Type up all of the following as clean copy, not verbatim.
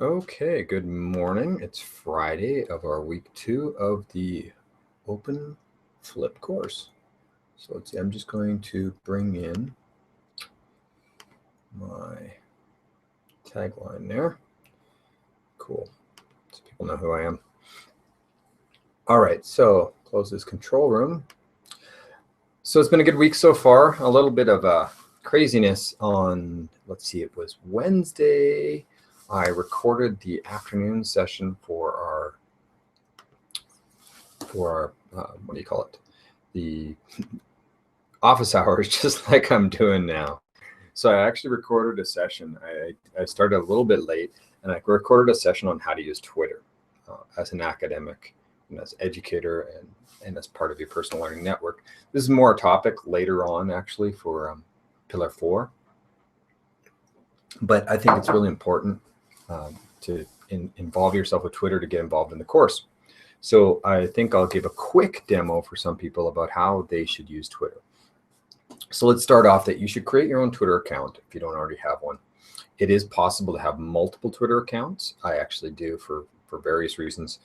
Okay, good morning. It's Friday of our week 2 of the open flip course. So let's see, I'm just going to bring in my tagline there. Cool. So people know who I am. All right, so close this control room. So it's been a good week so far. A little bit of craziness on, let's see, it was Wednesday. I recorded the afternoon session for our what do you call it? The office hours, just like I'm doing now. So I actually recorded a session. I started a little bit late, and I recorded a session on how to use Twitter as an academic and as educator and as part of your personal learning network. This is more a topic later on, actually, for Pillar 4. But I think it's really important to involve yourself with Twitter to get involved in the course. So I think I'll give a quick demo for some people about how they should use Twitter. So let's start off that you should create your own Twitter account if you don't already have one. It is possible to have multiple Twitter accounts. I actually do for various reasons,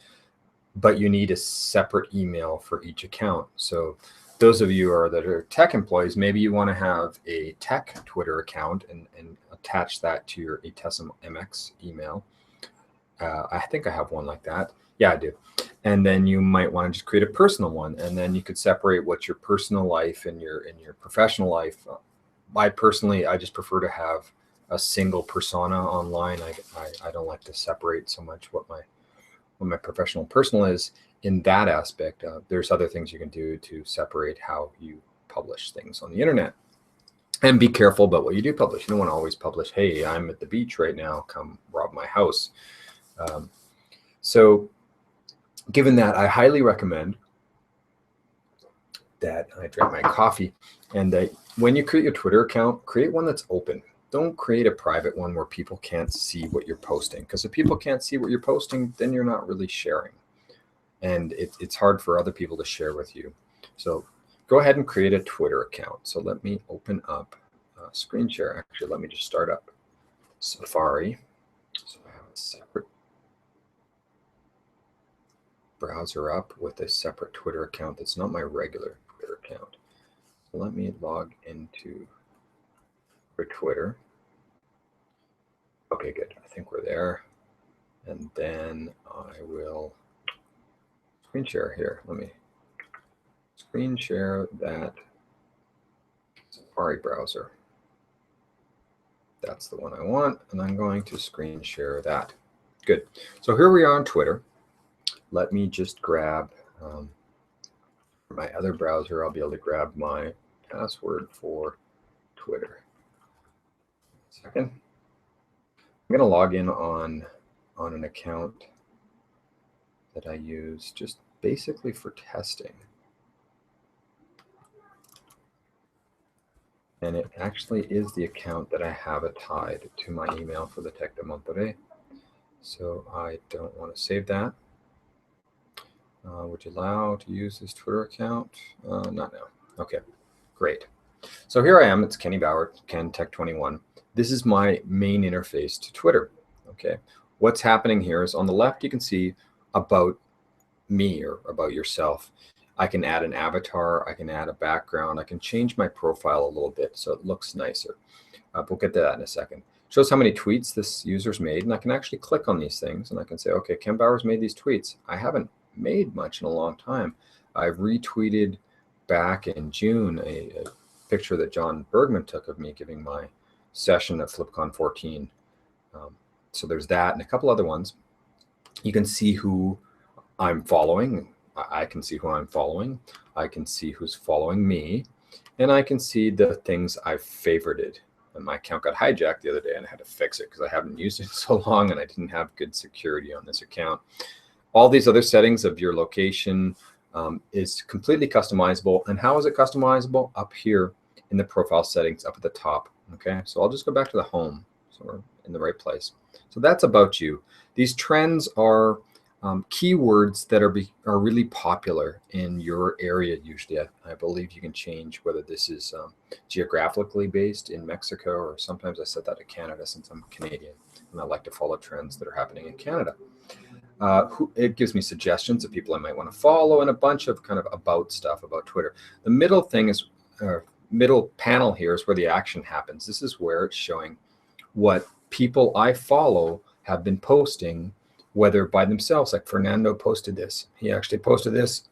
but you need a separate email for each account. So those of you that are tech employees, maybe you want to have a tech Twitter account and attach that to your Atesum MX email. I think I have one like that. Yeah, I do. And then you might want to just create a personal one, and then you could separate what's your personal life and your professional life. I just prefer to have a single persona online. I don't like to separate so much what my professional and personal is in that aspect. There's other things you can do to separate how you publish things on the internet. And be careful about what you do publish. You don't want to always publish, hey, I'm at the beach right now, come rob my house. So given that, I highly recommend that I drink my coffee, and that when you create your Twitter account, create one that's open. Don't create a private one where people can't see what you're posting, because if people can't see what you're posting, then you're not really sharing. And it's hard for other people to share with you. So go ahead and create a Twitter account. So let me open up screen share. Actually, let me just start up Safari. So I have a separate browser up with a separate Twitter account that's not my regular Twitter account. So let me log into Twitter. Okay, good. I think we're there. And then I will screen share here. Let me screen share that Safari browser. That's the one I want, and I'm going to screen share that. Good. So here we are on Twitter. Let me just grab my other browser. I'll be able to grab my password for Twitter. Second. I'm going to log in on an account that I use just basically for testing. And it actually is the account that I have it tied to my email for the Tech de Monterrey. So I don't want to save that. Would you allow to use this Twitter account? Not now. Okay, great. So here I am. It's Kenny Bauer, Ken Tech 21. This is my main interface to Twitter. Okay, what's happening here is on the left, you can see about me or about yourself. I can add an avatar, I can add a background, I can change my profile a little bit so it looks nicer. We'll get to that in a second. Shows how many tweets this user's made, and I can actually click on these things and I can say, okay, Ken Bauer's made these tweets. I haven't made much in a long time. I've retweeted back in June a picture that John Bergman took of me giving my session at FlipCon 14. So there's that and a couple other ones. You can see who I'm following. I can see who I'm following. I can see who's following me. And I can see the things I've favorited. And my account got hijacked the other day and I had to fix it because I haven't used it so long and I didn't have good security on this account. All these other settings of your location is completely customizable. And how is it customizable? Up here in the profile settings up at the top. Okay, so I'll just go back to the home. So we're in the right place. So that's about you. These trends are keywords that are really popular in your area. Usually, I believe you can change whether this is geographically based in Mexico, or sometimes I set that to Canada since I'm Canadian and I like to follow trends that are happening in Canada. It gives me suggestions of people I might want to follow and a bunch of kind of about stuff about Twitter. The middle thing is, middle panel here is where the action happens. This is where it's showing what people I follow have been posting, whether by themselves, like Fernando posted this. He actually posted this.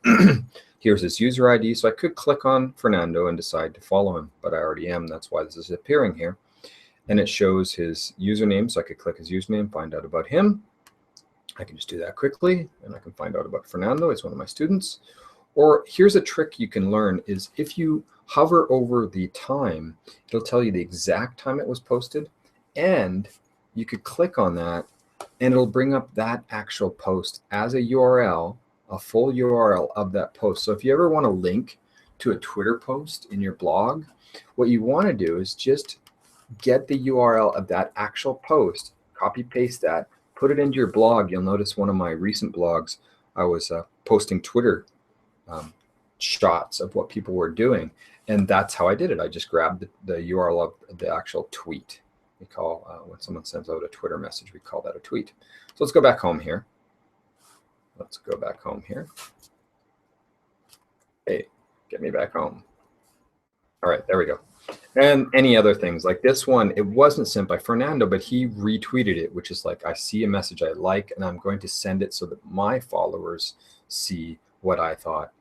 Here's his user ID. So I could click on Fernando and decide to follow him, but I already am. That's why this is appearing here. And it shows his username. So I could click his username, find out about him. I can just do that quickly, and I can find out about Fernando. He's one of my students. Or here's a trick you can learn is if you hover over the time, it'll tell you the exact time it was posted. And you could click on that and it'll bring up that actual post as a URL, a full URL of that post. So if you ever want to link to a Twitter post in your blog, what you want to do is just get the URL of that actual post, copy paste that, put it into your blog. You'll notice one of my recent blogs, I was posting Twitter shots of what people were doing. And that's how I did it. I just grabbed the URL of the actual tweet. We call, when someone sends out a Twitter message, we call that a tweet. So let's go back home here. Let's go back home here. Hey, get me back home. All right, there we go. And any other things like this one, it wasn't sent by Fernando, but he retweeted it, which is like, I see a message I like, and I'm going to send it so that my followers see what I thought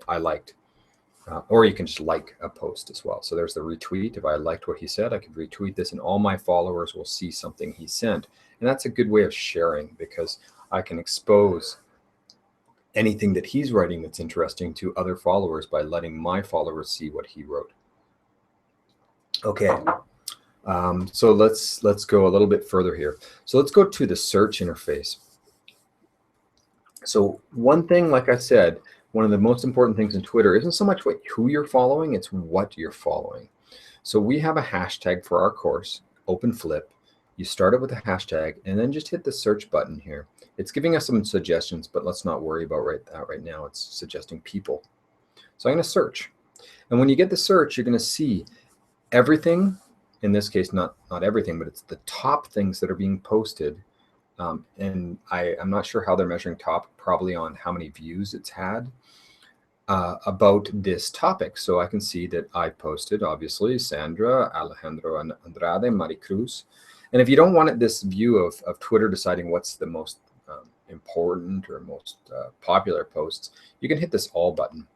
I liked. Or you can just like a post as well. So there's the retweet. If I liked what he said, I could retweet this and all my followers will see something he sent. And that's a good way of sharing because I can expose anything that he's writing that's interesting to other followers by letting my followers see what he wrote. Okay, so let's go a little bit further here. So let's go to the search interface. So one thing, like I said, one of the most important things in Twitter isn't so much who you're following, it's what you're following. So we have a hashtag for our course, Open Flip. You start it with a hashtag and then just hit the search button here. It's giving us some suggestions, but let's not worry about that right now. It's suggesting people. So I'm going to search. And when you get the search, you're going to see everything, in this case, not everything, but it's the top things that are being posted. And I'm not sure how they're measuring top, probably on how many views it's had about this topic. So I can see that I posted, obviously, Sandra, Alejandro, and Andrade, Maricruz. And if you don't want this view of Twitter deciding what's the most important or most popular posts, you can hit this all button.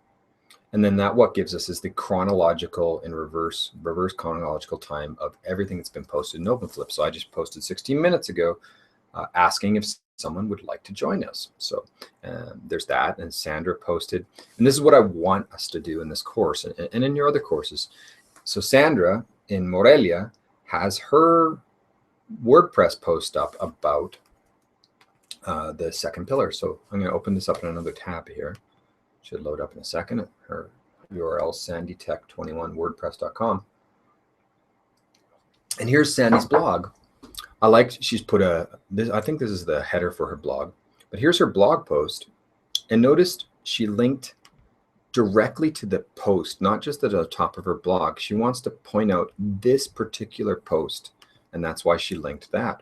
And then what gives us is the chronological and reverse chronological time of everything that's been posted in OpenFlip. So I just posted 16 minutes ago asking if someone would like to join us. So there's that. And Sandra posted. And this is what I want us to do in this course and in your other courses. So Sandra in Morelia has her WordPress post up about the second pillar. So I'm going to open this up in another tab here. Should load up in a second. Her URL sandytech21wordpress.com. And here's Sandy's blog. I like she's put I think this is the header for her blog, but here's her blog post. And notice she linked directly to the post, not just at the top of her blog. She wants to point out this particular post, and that's why she linked that.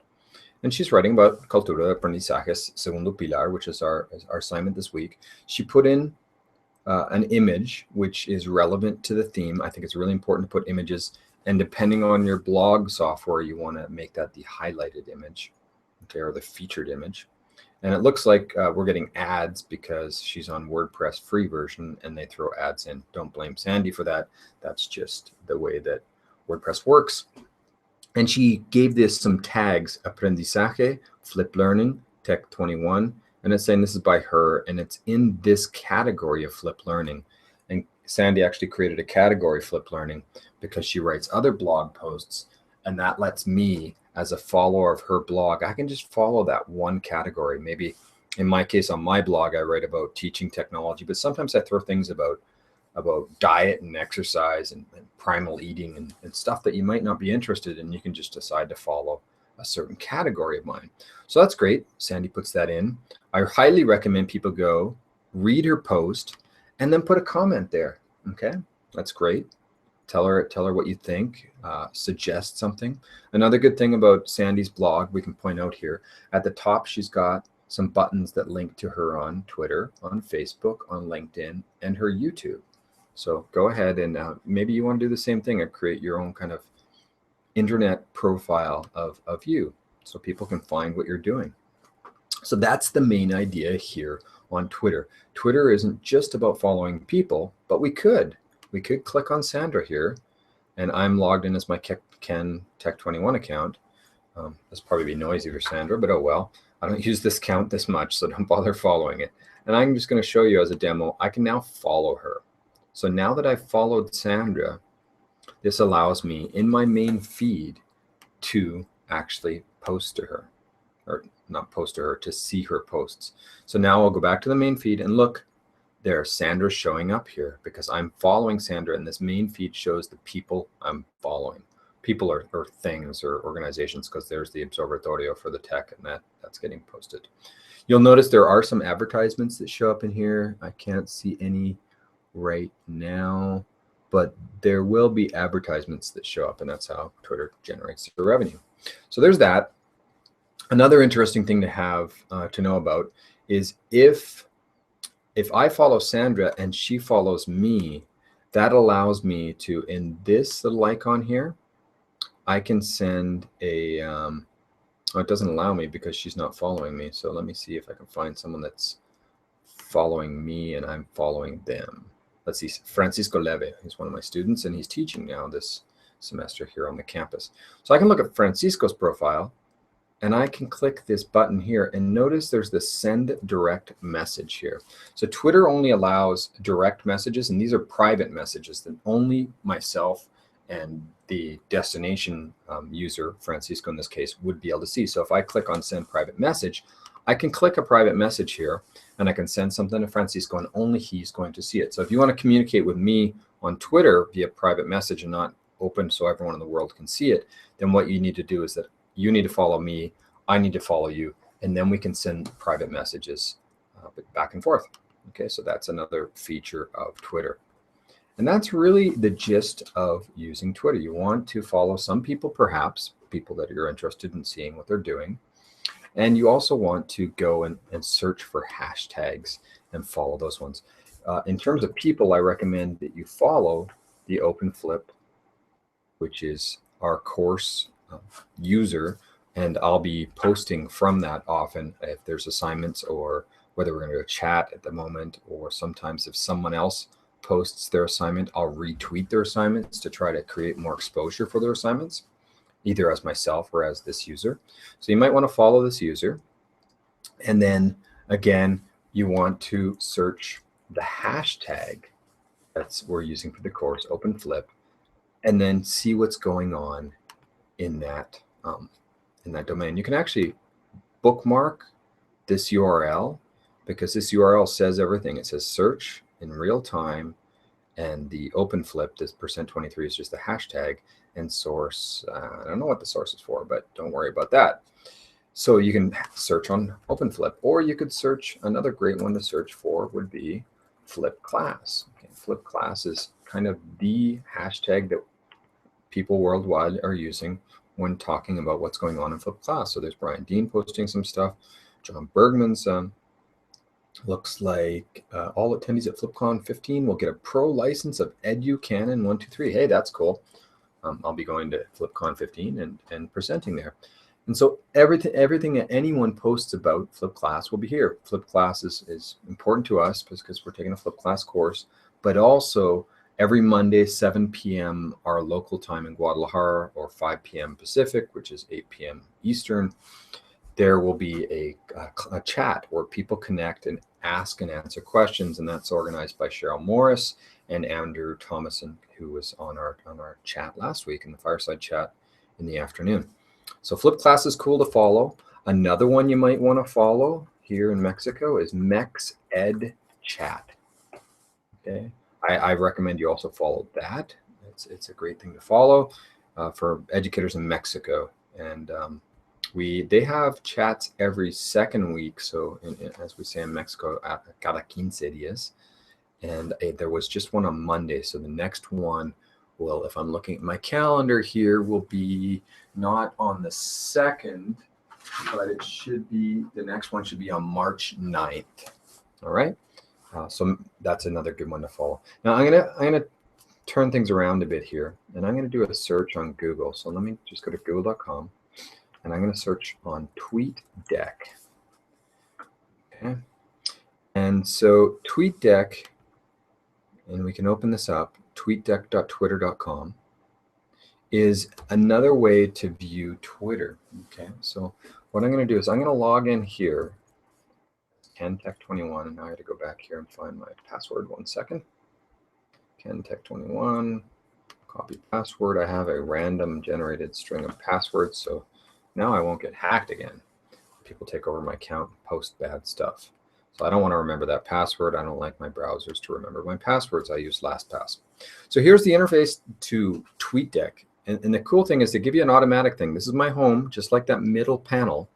And she's writing about Cultura de Aprendizajes Segundo Pilar, which is our assignment this week. She put in an image which is relevant to the theme. I think it's really important to put images, and depending on your blog software, you want to make that the highlighted image, okay, or the featured image. And it looks like we're getting ads because she's on WordPress free version and they throw ads in. Don't blame Sandy for that. That's just the way that WordPress works. And she gave this some tags: Aprendizaje, Flip Learning, Tech 21. And it's saying this is by her, and it's in this category of Flip Learning. And Sandy actually created a category, Flip Learning, because she writes other blog posts, and that lets me, as a follower of her blog, I can just follow that one category. Maybe in my case, on my blog, I write about teaching technology, but sometimes I throw things about diet and exercise and primal eating and stuff that you might not be interested in. You can just decide to follow a certain category of mine. So that's great. Sandy puts that in. I highly recommend people go read her post and then put a comment there. Okay, that's great. Tell her what you think. Suggest something. Another good thing about Sandy's blog, we can point out here at the top, she's got some buttons that link to her on Twitter, on Facebook, on LinkedIn, and her YouTube. So go ahead and maybe you want to do the same thing and create your own kind of internet profile of you so people can find what you're doing. So that's the main idea here on Twitter. Twitter isn't just about following people, but we could click on Sandra here, and I'm logged in as my Ken Tech 21 account. This probably be noisy for Sandra, but oh well. I don't use this account this much, so don't bother following it. And I'm just going to show you as a demo, I can now follow her. So now that I've followed Sandra, this allows me in my main feed to actually post to her, or not post to her, to see her posts. So now I'll go back to the main feed and look, there, Sandra's showing up here because I'm following Sandra, and this main feed shows the people I'm following. People or things or organizations, because there's the Observatorio for the tech, and that's getting posted. You'll notice there are some advertisements that show up in here. I can't see any right now, but there will be advertisements that show up, and that's how Twitter generates the revenue. So there's that. Another interesting thing to have to know about is if I follow Sandra and she follows me, that allows me to, in this little icon here, I can send a, oh, it doesn't allow me because she's not following me. So let me see if I can find someone that's following me and I'm following them. Let's see, Francisco Leve, he's one of my students, and he's teaching now this semester here on the campus. So I can look at Francisco's profile, and I can click this button here, and notice there's the send direct message here. So Twitter only allows direct messages, and these are private messages that only myself and the destination user, Francisco in this case, would be able to see. So if I click on send private message, I can click a private message here, and I can send something to Francisco, and only he's going to see it. So if you want to communicate with me on Twitter via private message and not open so everyone in the world can see it, then what you need to do is that you need to follow me, I need to follow you, and then we can send private messages back and forth. Okay, so that's another feature of Twitter. And that's really the gist of using Twitter. You want to follow some people, perhaps, people that you're interested in seeing what they're doing. And you also want to go and search for hashtags and follow those ones. In terms of people, I recommend that you follow the OpenFlip, which is our course user, and I'll be posting from that often if there's assignments, or whether we're going to go chat at the moment, or sometimes if someone else posts their assignment, I'll retweet their assignments to try to create more exposure for their assignments, either as myself or as this user. So you might want to follow this user. And then again, you want to search the hashtag that's we're using for the course, OpenFlip, and then see what's going on in that domain. You can actually bookmark this URL, because this URL says everything. It says search in real time, and the OpenFlip, this %23 is just the hashtag, and source, I don't know what the source is for, but don't worry about that. So you can search on OpenFlip, or you could search, another great one to search for would be Flip Class. Okay, Flip Class is kind of the hashtag that people worldwide are using when talking about what's going on in Flip Class. So there's Brian Dean posting some stuff. John Bergman's looks like all attendees at FlipCon 15 will get a pro license of Edu Canon 123. Hey, that's cool. I'll be going to FlipCon 15 and presenting there. And so everything that anyone posts about Flip Class will be here. Flip Class is important to us because we're taking a Flip Class course, but also every Monday, 7 p.m. our local time in Guadalajara, or 5 p.m. Pacific, which is 8 p.m. Eastern, there will be a chat where people connect and ask and answer questions, and that's organized by Cheryl Morris and Andrew Thomason, who was on our chat last week in the fireside chat in the afternoon. So Flip Class is cool to follow. Another one you might want to follow here in Mexico is Mex Ed Chat. Okay, I recommend you also follow that. It's a great thing to follow for educators in Mexico. And They have chats every second week. So as we say in Mexico, cada 15 días. And there was just one on Monday. So the next one will, if I'm looking at my calendar here, will be not on the 2nd, but it should be, the next one should be on March 9th. All right. So that's another good one to follow. Now I'm gonna turn things around a bit here, and I'm going to do a search on Google. So let me just go to google.com, and I'm going to search on TweetDeck. Okay. And so TweetDeck, and we can open this up, tweetdeck.twitter.com, is another way to view Twitter. Okay. So what I'm going to do is I'm going to log in here, KenTech21, and now I have to go back here and find my password. 1 second. KenTech21, copy password. I have a random generated string of passwords, so now I won't get hacked again. People take over my account and post bad stuff. So I don't want to remember that password. I don't like my browsers to remember my passwords. I use LastPass. So here's the interface to TweetDeck. And the cool thing is they give you an automatic thing. This is my home, just like that middle panel.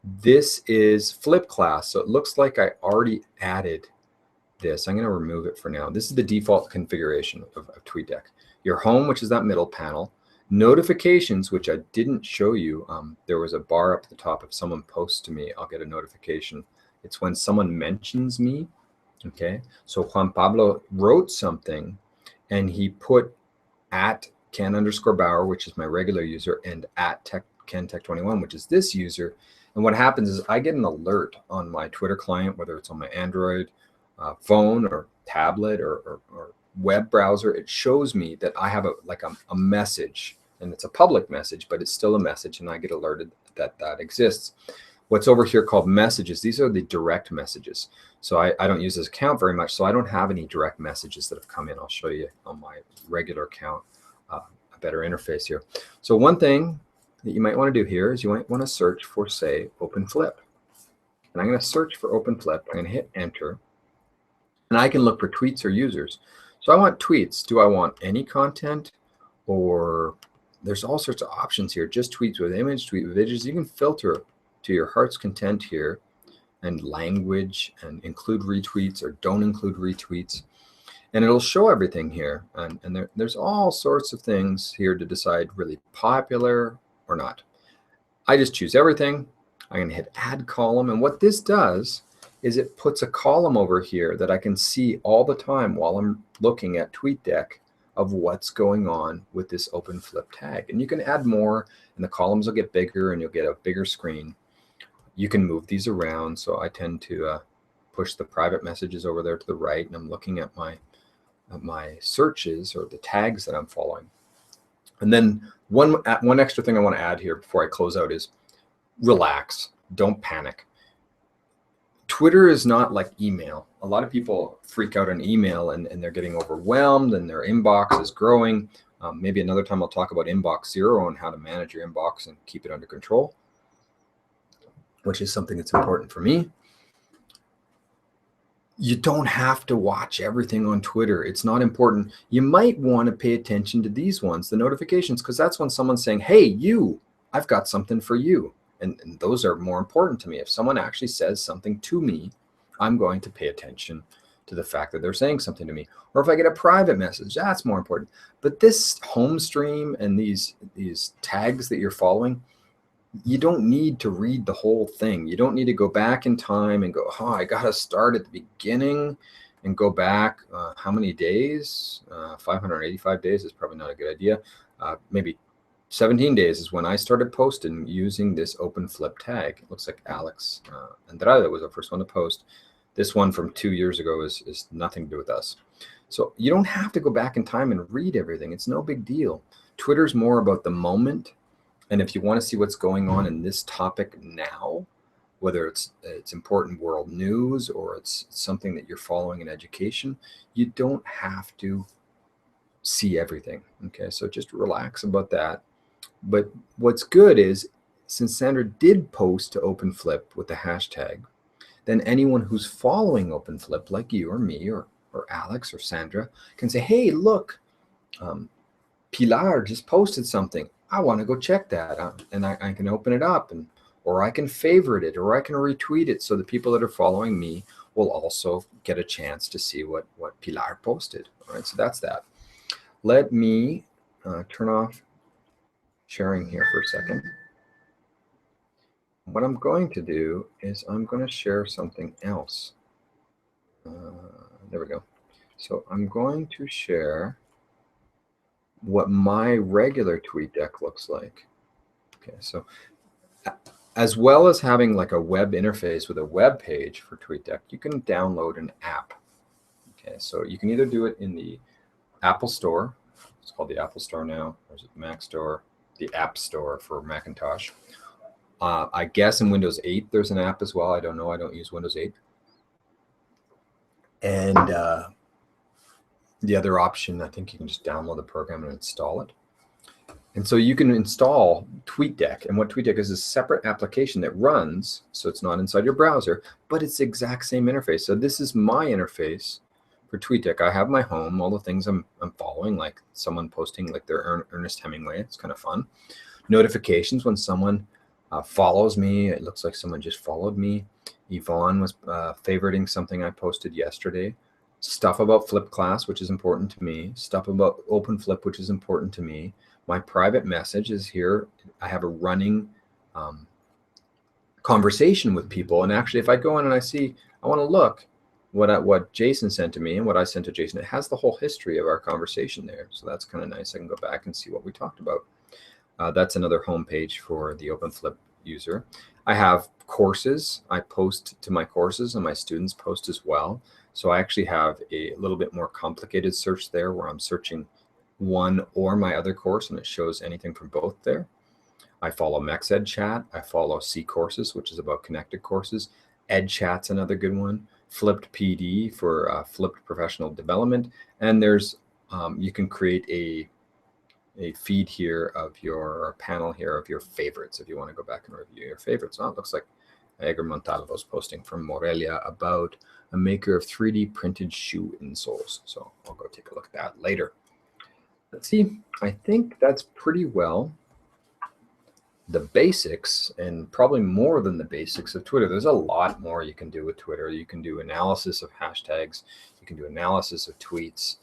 This is flip class, so it looks like I already added this. I'm going to remove it for now. This is the default configuration of TweetDeck. Your home, which is that middle panel. Notifications, which I didn't show you. There was a bar up at the top. If someone posts to me, I'll get a notification. It's when someone mentions me. Okay. So Juan Pablo wrote something, and he put at Ken_Bauer, which is my regular user, and at KenTech21, which is this user. And what happens is I get an alert on my Twitter client, whether it's on my Android phone or tablet or web browser. It shows me that I have a message, and it's a public message, but it's still a message, and I get alerted that that exists. What's over here called messages, these are the direct messages. So I don't use this account very much, so I don't have any direct messages that have come in. I'll show you on my regular account a better interface here. So one thing that you might want to do here is you might want to search for, say, OpenFlip. And I'm going to search for OpenFlip. I'm going to hit enter. And I can look for tweets or users. So I want tweets. Do I want any content? Or there's all sorts of options here. Just tweets with image, tweet with images. You can filter to your heart's content here, and language, and include retweets or don't include retweets. And it'll show everything here. And there's all sorts of things here to decide really popular or not. I just choose everything. I'm going to hit add column. And what this does is it puts a column over here that I can see all the time while I'm looking at TweetDeck of what's going on with this OpenFlip tag. And you can add more, and the columns will get bigger, and you'll get a bigger screen. You can move these around. So I tend to push the private messages over there to the right, and I'm looking at my searches or the tags that I'm following. And then one extra thing I want to add here before I close out is relax. Don't panic. Twitter is not like email. A lot of people freak out on email, and they're getting overwhelmed, and their inbox is growing. Maybe another time I'll talk about inbox zero and how to manage your inbox and keep it under control, which is something that's important for me. You don't have to watch everything on Twitter. It's not important. You might want to pay attention to these ones, the notifications, because that's when someone's saying, hey, you, I've got something for you. And those are more important to me. If someone actually says something to me, I'm going to pay attention to the fact that they're saying something to me. Or if I get a private message, that's more important. But this home stream and these tags that you're following, you don't need to read the whole thing. You don't need to go back in time and go, oh, I got to start at the beginning and go back how many days? 585 days is probably not a good idea. Maybe 17 days is when I started posting using this OpenFlip tag. It looks like Alex Andrade was the first one to post. This one from 2 years ago is nothing to do with us. So you don't have to go back in time and read everything. It's no big deal. Twitter's more about the moment. And if you want to see what's going on in this topic now, whether it's important world news or it's something that you're following in education, you don't have to see everything. Okay, so just relax about that. But what's good is, since Sandra did post to OpenFlip with the hashtag, then anyone who's following OpenFlip, like you or me or Alex or Sandra, can say, hey, look, Pilar just posted something. I want to go check that, and I can open it up, and or I can favorite it, or I can retweet it, so the people that are following me will also get a chance to see what Pilar posted. All right, so that's that. Let me turn off sharing here for a second. What I'm going to do is I'm going to share something else. There we go. So I'm going to share what my regular TweetDeck looks like. Okay, so as well as having like a web interface with a web page for TweetDeck, you can download an app. Okay, so you can either do it in the Apple Store. It's called the Apple Store now. Or is it Mac Store? The App Store for Macintosh. I guess in Windows 8 there's an app as well. I don't know. I don't use Windows 8. And the other option, I think you can just download the program and install it. And so you can install TweetDeck. And what TweetDeck is a separate application that runs, so it's not inside your browser, but it's the exact same interface. So this is my interface for TweetDeck. I have my home, all the things I'm following, like someone posting like their Ernest Hemingway. It's kind of fun. Notifications when someone follows me. It looks like someone just followed me. Yvonne was favoriting something I posted yesterday. Stuff about Flip Class, which is important to me. Stuff about Open Flip, which is important to me. My private message is here. I have a running conversation with people. And actually, if I go in and I see, I want to look what Jason sent to me and what I sent to Jason, it has the whole history of our conversation there. So that's kind of nice. I can go back and see what we talked about. That's another homepage for the Open Flip user. I have courses. I post to my courses and my students post as well. So I actually have a little bit more complicated search there where I'm searching one or my other course, and it shows anything from both there. I follow MexEd Chat. I follow C Courses, which is about connected courses. Ed Chat's another good one. Flipped PD for flipped professional development. And there's you can create a feed here of your panel here of your favorites if you want to go back and review your favorites. Oh, it looks like Edgar Montalvo's posting from Morelia about a maker of 3D printed shoe insoles. So I'll go take a look at that later. Let's see, I think that's pretty well the basics, and probably more than the basics of Twitter. There's a lot more you can do with Twitter. You can do analysis of hashtags. You can do analysis of tweets.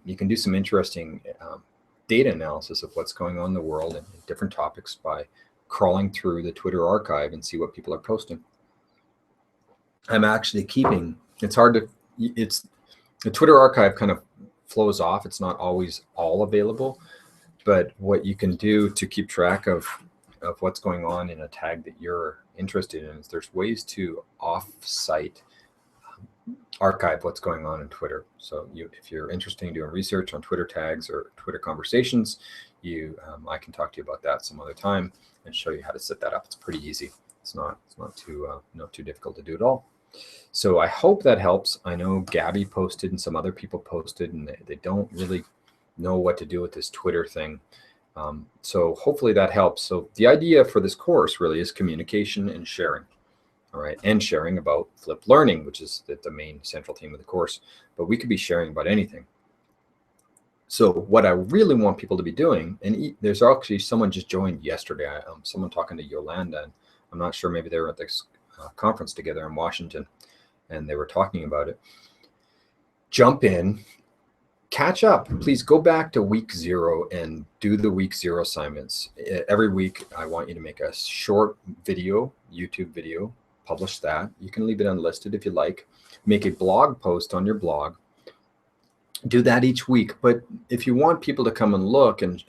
You can do some interesting data analysis of what's going on in the world and different topics by crawling through the Twitter archive and see what people are posting. I'm actually keeping, it's hard to, it's the Twitter archive kind of flows off. It's not always all available, but what you can do to keep track of what's going on in a tag that you're interested in is there's ways to off-site archive what's going on in Twitter. So if you're interested in doing research on Twitter tags or Twitter conversations, I can talk to you about that some other time and show you how to set that up. It's pretty easy. It's not too difficult to do at all. So I hope that helps. I know Gabby posted and some other people posted, and they don't really know what to do with this Twitter thing. So hopefully that helps. So the idea for this course really is communication and sharing. All right, and sharing about flipped learning, which is the main central theme of the course, but we could be sharing about anything. So what I really want people to be doing, and there's actually someone just joined yesterday, someone talking to Yolanda, and I'm not sure, maybe they were at this conference together in Washington, and they were talking about it. Jump in, catch up. Please go back to week 0 and do the week 0 assignments. Every week, I want you to make a short video, YouTube video, publish that. You can leave it unlisted if you like. Make a blog post on your blog. Do that each week. But if you want people to come and look and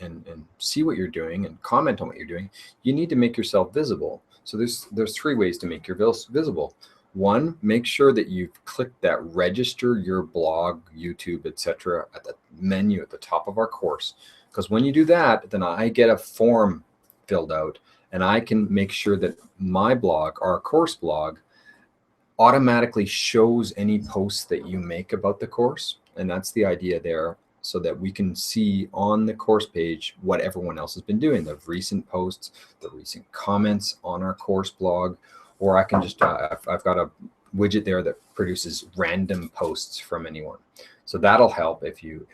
see what you're doing and comment on what you're doing, you need to make yourself visible. So there's 3 ways to make your visible. 1, make sure that you've clicked that register your blog, YouTube, etc. at the menu at the top of our course. Because when you do that, then I get a form filled out, and I can make sure that my blog, our course blog, automatically shows any posts that you make about the course. And that's the idea there, so that we can see on the course page what everyone else has been doing, the recent posts, the recent comments on our course blog, or I can just, I've got a widget there that produces random posts from anyone. So that'll help if you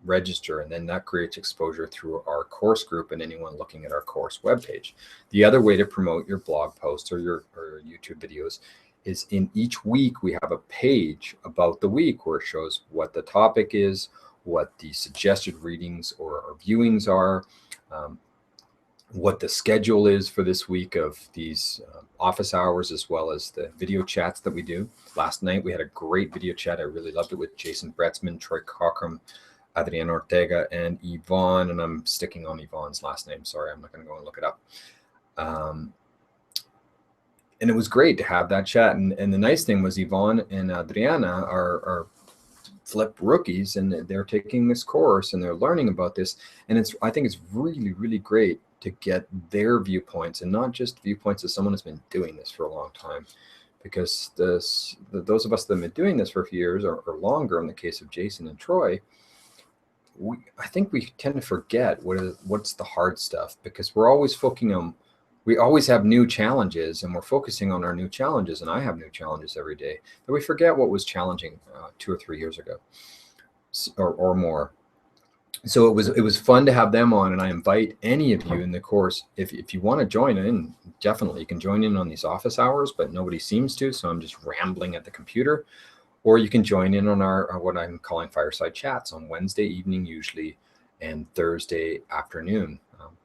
register, and then that creates exposure through our course group and anyone looking at our course webpage. The other way to promote your blog posts or your YouTube videos is in each week we have a page about the week where it shows what the topic is, what the suggested readings or viewings are, what the schedule is for this week of these office hours, as well as the video chats that we do. Last night we had a great video chat. I really loved it with Jason Bretzman, Troy Cockram, Adriana Ortega, and Yvonne. And I'm sticking on Yvonne's last name. Sorry, I'm not going to go and look it up. And it was great to have that chat. And the nice thing was Yvonne and Adriana are flip rookies, and they're taking this course and they're learning about this. And I think it's really, really great to get their viewpoints, and not just viewpoints of someone who's been doing this for a long time, because those of us that have been doing this for a few years or longer, in the case of Jason and Troy, I think we tend to forget what's the hard stuff, because we're always focusing on, we always have new challenges, and we're focusing on our new challenges, and I have new challenges every day, but we forget what was challenging 2 or 3 years ago or more. So it was fun to have them on, and I invite any of you in the course, if you want to join in, definitely you can join in on these office hours, but nobody seems to, so I'm just rambling at the computer. Or you can join in on our what I'm calling fireside chats on Wednesday evening usually, and Thursday afternoon.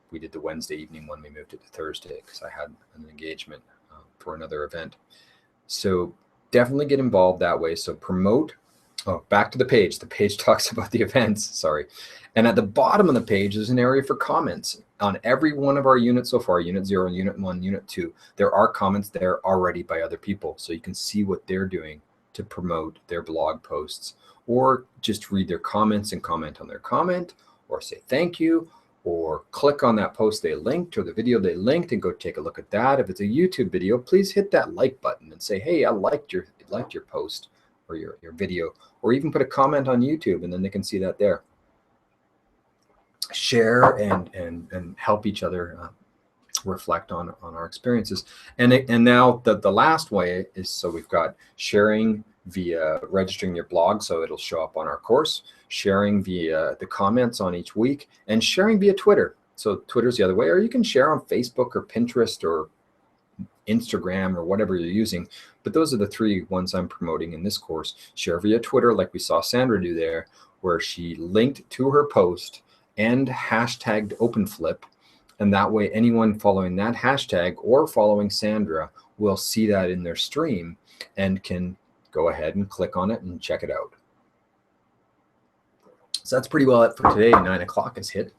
We did the Wednesday evening when we moved it to Thursday because I had an engagement for another event. So definitely get involved that way. So promote. Oh, back to the page. The page talks about the events, sorry. And at the bottom of the page, there's an area for comments. On every one of our units so far, Unit 0, Unit 1, Unit 2, there are comments there already by other people. So you can see what they're doing to promote their blog posts, or just read their comments and comment on their comment, or say thank you, or click on that post they linked or the video they linked and go take a look at that. If it's a YouTube video, please hit that like button and say, hey, I liked your post or your video, or even put a comment on YouTube, and then they can see that there. Share and help each other reflect on our experiences. And now the last way is, so we've got sharing via registering your blog, so it'll show up on our course, sharing via the comments on each week, and sharing via Twitter. So Twitter's the other way, or you can share on Facebook or Pinterest or Instagram or whatever you're using. But those are the 3 ones I'm promoting in this course. Share via Twitter, like we saw Sandra do there, where she linked to her post and hashtagged OpenFlip. And that way anyone following that hashtag or following Sandra will see that in their stream and can go ahead and click on it and check it out. So that's pretty well it for today. 9 o'clock is hit.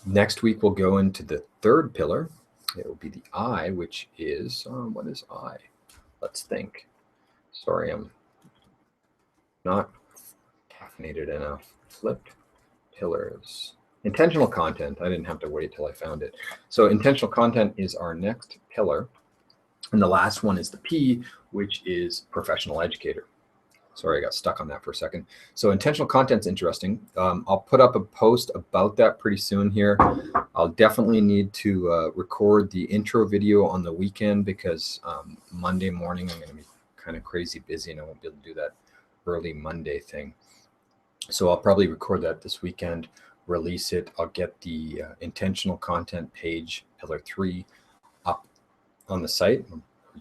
Next week we'll go into the 3rd pillar. It will be the I, which is, what is I? Let's think. Sorry, I'm not caffeinated enough. Flipped pillars. Intentional content. I didn't have to wait till I found it. So intentional content is our next pillar. And the last one is the P, which is professional educator. Sorry, I got stuck on that for a second. So intentional content's interesting. I'll put up a post about that pretty soon here. I'll definitely need to record the intro video on the weekend, because Monday morning I'm going to be kind of crazy busy and I won't be able to do that early Monday thing. So I'll probably record that this weekend, release it. I'll get the intentional content page, pillar 3, up on the site,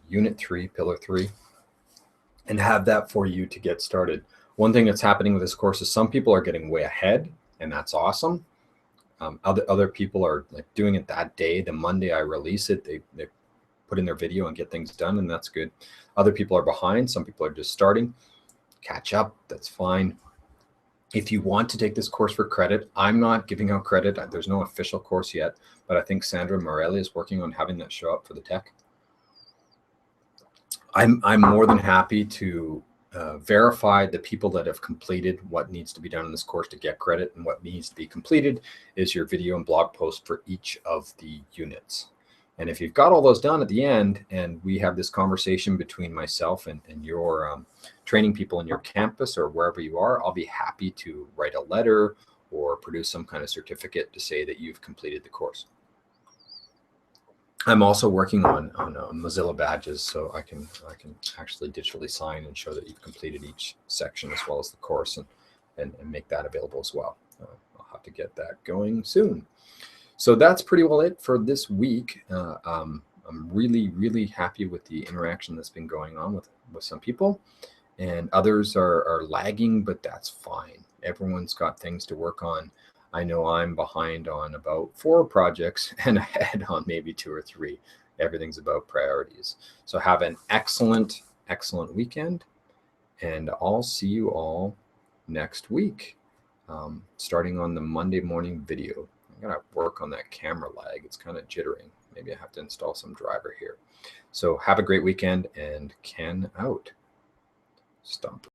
Unit 3, pillar 3. And have that for you to get started. One thing that's happening with this course is some people are getting way ahead, and that's awesome. Other people are like doing it that day. The Monday I release it, they put in their video and get things done, and that's good. Other people are behind. Some people are just starting. Catch up, that's fine. If you want to take this course for credit, I'm not giving out credit. There's no official course yet, but I think Sandra Morelli is working on having that show up for the tech. I'm more than happy to verify the people that have completed what needs to be done in this course to get credit, and what needs to be completed is your video and blog post for each of the units. And if you've got all those done at the end, and we have this conversation between myself and your training people in your campus or wherever you are, I'll be happy to write a letter or produce some kind of certificate to say that you've completed the course. I'm also working on Mozilla badges, so I can actually digitally sign and show that you've completed each section as well as the course. And and make that available as well. I'll have to get that going soon. So that's pretty well it for this week. I'm really, really happy with the interaction that's been going on with some people, and others are lagging, but that's fine. Everyone's got things to work on. I know I'm behind on about 4 projects and ahead on maybe 2 or 3. Everything's about priorities. So have an excellent, excellent weekend, and I'll see you all next week, starting on the Monday morning video. I'm gonna work on that camera lag. It's kind of jittering. Maybe I have to install some driver here. So have a great weekend, and Ken out. Stomp.